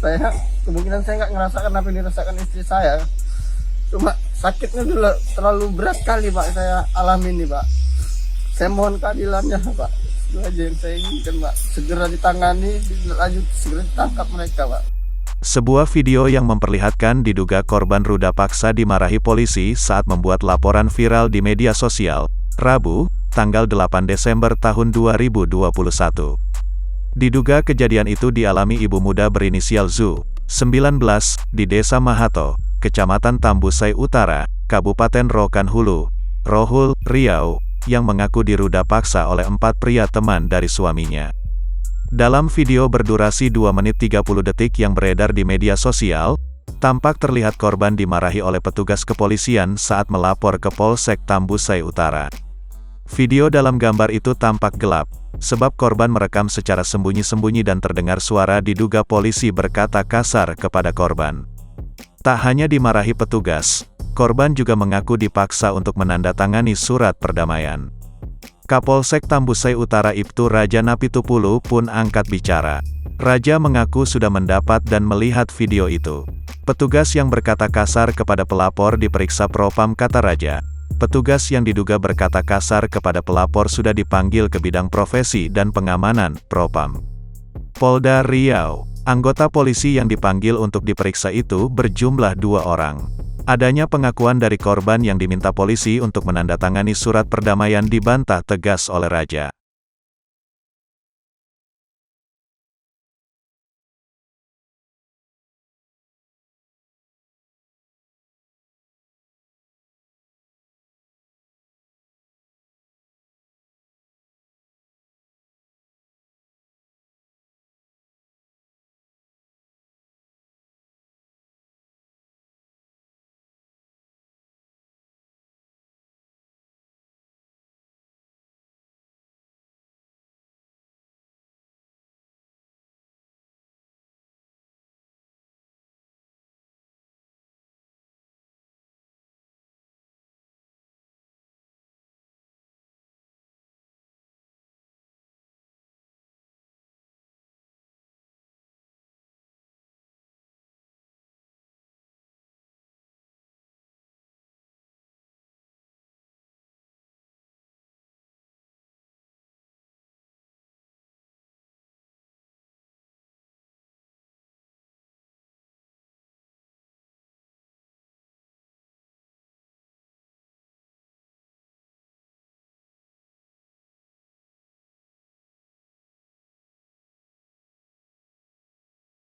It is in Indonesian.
Saya kemungkinan saya nggak ngerasakan apa yang dirasakan istri saya. Cuma sakitnya dulu terlalu berat kali Pak saya alami ini Pak. Saya mohon keadilannya Pak. Itu aja yang saya inginkan Pak. Segera ditangani, lanjut segera ditangkap mereka Pak. Sebuah video yang memperlihatkan diduga korban ruda paksa dimarahi polisi saat membuat laporan viral di media sosial, Rabu, tanggal 8 Desember tahun 2021. Diduga kejadian itu dialami ibu muda berinisial Zu, 19, di Desa Mahato, Kecamatan Tambusai Utara, Kabupaten Rokan Hulu, Rohul, Riau, yang mengaku diruda paksa oleh 4 pria teman dari suaminya. Dalam video berdurasi 2 menit 30 detik yang beredar di media sosial, tampak terlihat korban dimarahi oleh petugas kepolisian saat melapor ke Polsek Tambusai Utara. Video dalam gambar itu tampak gelap, sebab korban merekam secara sembunyi-sembunyi dan terdengar suara diduga polisi berkata kasar kepada korban. Tak hanya dimarahi petugas, korban juga mengaku dipaksa untuk menandatangani surat perdamaian. Kapolsek Tambusai Utara Ibtu Raja Napitupulu pun angkat bicara. Raja mengaku sudah mendapat dan melihat video itu. Petugas yang berkata kasar kepada pelapor diperiksa Propam, kata Raja. Petugas yang diduga berkata kasar kepada pelapor sudah dipanggil ke bidang profesi dan pengamanan, Propam. Polda Riau. Anggota polisi yang dipanggil untuk diperiksa itu berjumlah 2 orang. Adanya pengakuan dari korban yang diminta polisi untuk menandatangani surat perdamaian dibantah tegas oleh Raja.